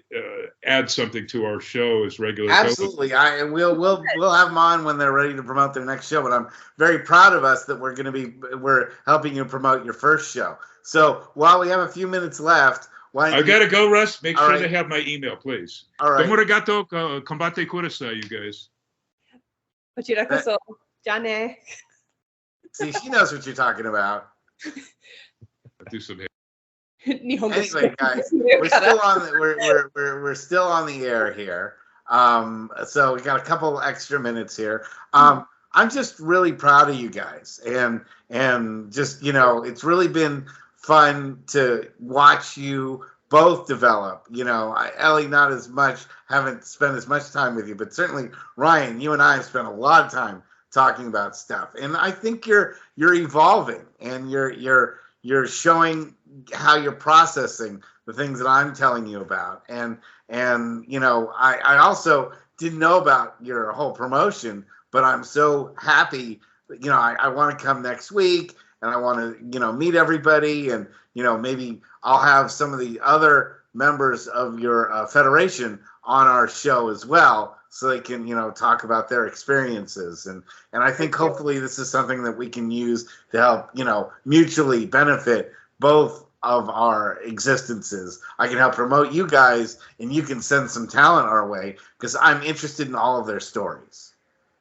add something to our show as regular. Absolutely, we'll have them on when they're ready to promote their next show. But I'm very proud of us that we're helping you promote your first show. So while we have a few minutes left, I gotta go, Russ. Make sure they have my email, please. All right. Domo arigato, combate kudasai, you guys. See, she knows what you're talking about. I'll do some. Anyway, guys, we're still on the air here. So we got a couple extra minutes here. I'm just really proud of you guys, and just, you know, it's really been fun to watch you both develop. You know, Ellie, not as much, haven't spent as much time with you, but certainly Ryan, you and I have spent a lot of time talking about stuff, and I think you're evolving, and you're showing how you're processing the things that I'm telling you about. And you know, I also didn't know about your whole promotion, but I'm so happy. You know, I want to come next week, and I want to, you know, meet everybody, and, you know, maybe I'll have some of the other members of your federation on our show as well, so they can, you know, talk about their experiences. And I think hopefully this is something that we can use to help, you know, mutually benefit both of our existences. I can help promote you guys, and you can send some talent our way, because I'm interested in all of their stories.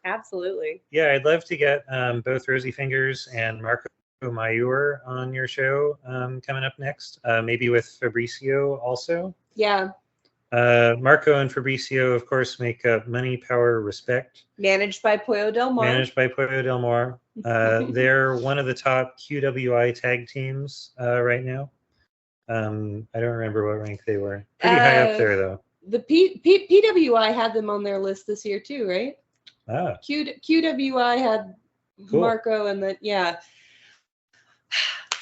Absolutely. Yeah, I'd love to get both Rosie Fingers and Marco Mayur on your show coming up next, maybe with Fabricio also. Yeah. Marco and Fabricio, of course, make up Money, Power, Respect. Managed by Pollo Del Mar. They're one of the top QWI tag teams right now. I don't remember what rank they were. Pretty high up there, though. The PWI had them on their list this year, too, right? Ah. QWI had cool. Marco, and yeah.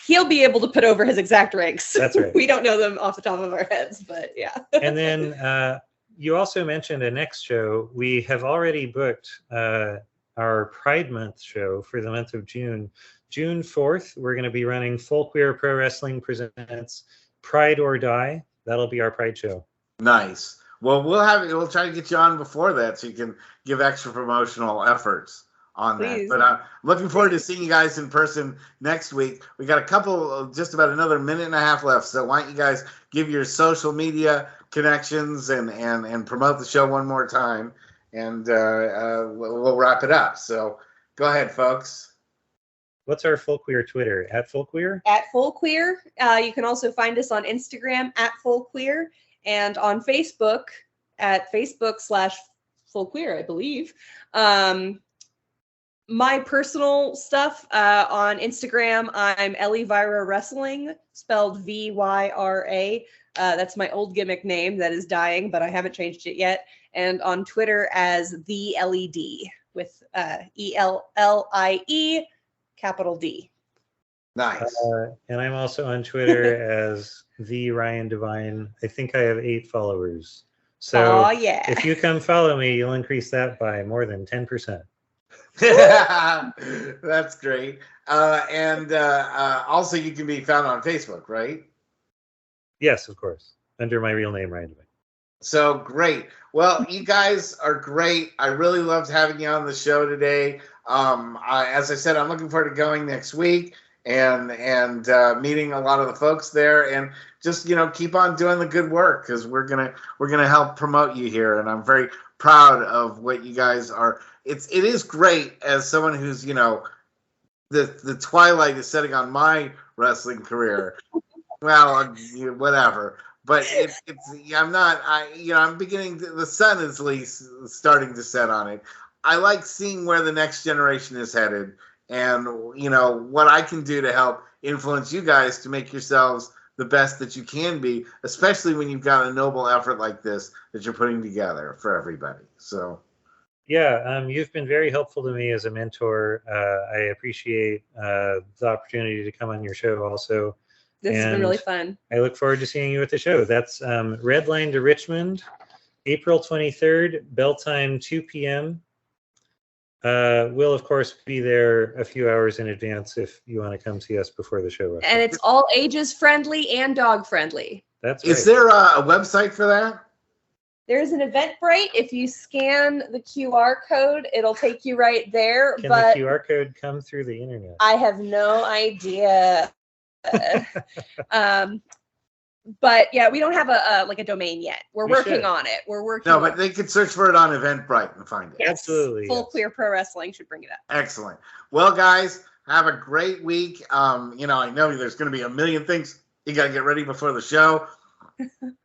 He'll be able to put over his exact ranks. That's right. We don't know them off the top of our heads, but yeah. And then you also mentioned a next show. We have already booked our Pride Month show for the month of June. June 4th, we're going to be running Full Queer Pro Wrestling Presents Pride or Die. That'll be our Pride show. Nice. Well, we'll try to get you on before that, so you can give extra promotional efforts on Please. That. But I'm looking forward to seeing you guys in person next week. We got just about another minute and a half left. So why don't you guys give your social media connections and promote the show one more time, and we'll wrap it up. So go ahead, folks. What's our Full Queer Twitter? At Full Queer? At Full Queer. You can also find us on Instagram at Full Queer, and on Facebook at Facebook/Full Queer, I believe. My personal stuff on Instagram, I'm Ellie Vyra Wrestling, spelled Vyra. That's my old gimmick name that is dying, but I haven't changed it yet. And on Twitter as the LED with ELLIE capital D. Nice. And I'm also on Twitter as the Ryan Devine. I think I have 8 followers. So yeah. if you come follow me, you'll increase that by more than 10%. That's great. And also, you can be found on Facebook, right? Yes, of course. Under my real name, Ryan Devine. So great. Well, you guys are great. I really loved having you on the show today. As I said, I'm looking forward to going next week and meeting a lot of the folks there, and just keep on doing the good work, because we're gonna help promote you here, and I'm very proud of what you guys are. It is great as someone who's the twilight is setting on my wrestling career. Well, whatever. But I'm beginning the sun is at least starting to set on it. I like seeing where the next generation is headed, and what I can do to help influence you guys to make yourselves the best that you can be, especially when you've got a noble effort like this that you're putting together for everybody. So yeah, you've been very helpful to me as a mentor. I appreciate the opportunity to come on your show also. This has been really fun. I look forward to seeing you at the show. That's Red Line to Richmond, April 23rd, bell time 2 p.m. We'll, of course, be there a few hours in advance if you want to come see us before the show. And it's all ages friendly and dog friendly. That's right. Is there a website for that? There's an Eventbrite. If you scan the QR code, it'll take you right there. Can but the QR code come through the internet? I have no idea. But yeah, we don't have a domain yet. We're working on it. We're working. No, but they could search for it on Eventbrite and find it. Yes. Absolutely. Full Queer Pro Wrestling should bring it up. Excellent. Well, guys, have a great week. I know there's going to be a million things you got to get ready before the show.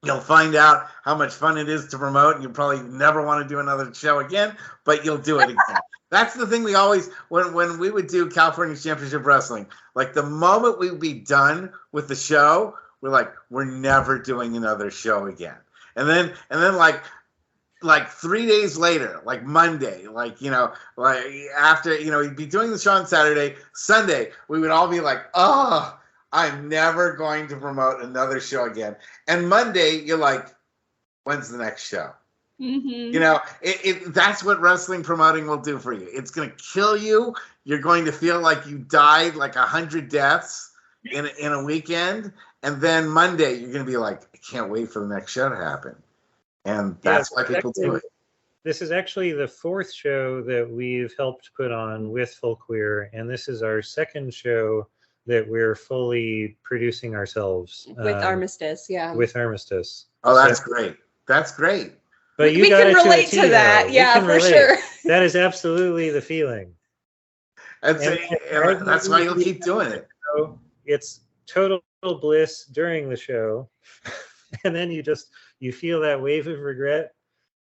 You'll find out how much fun it is to promote, and you'll probably never want to do another show again, but you'll do it again. That's the thing we always, when we would do California Championship Wrestling, like the moment we would be done with the show, we're like, we're never doing another show again. And then like 3 days later, like Monday, after, we'd be doing the show on Saturday, Sunday, we would all be like, oh, I'm never going to promote another show again. And Monday, you're like, when's the next show? Mm-hmm. That's what wrestling promoting will do for you. It's going to kill you. You're going to feel like you died like 100 deaths in a weekend. And then Monday, you're going to be like, I can't wait for the next show to happen. And that's why people do it. This is actually the 4th show that we've helped put on with Full Queer, and this is our 2nd show that we're fully producing ourselves. With Armistice, yeah. With Armistice. Oh, that's great. That's great. But we can relate to that. Yeah, for sure. That is absolutely the feeling. That's why you'll keep doing it. It's total bliss during the show. And then you feel that wave of regret,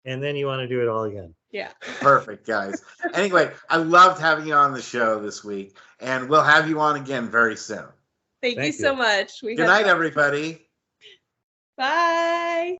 and then you want to do it all again. Yeah. Perfect, guys. Anyway, I loved having you on the show this week, and we'll have you on again very soon. Thank you so much. Good night, everybody. Bye.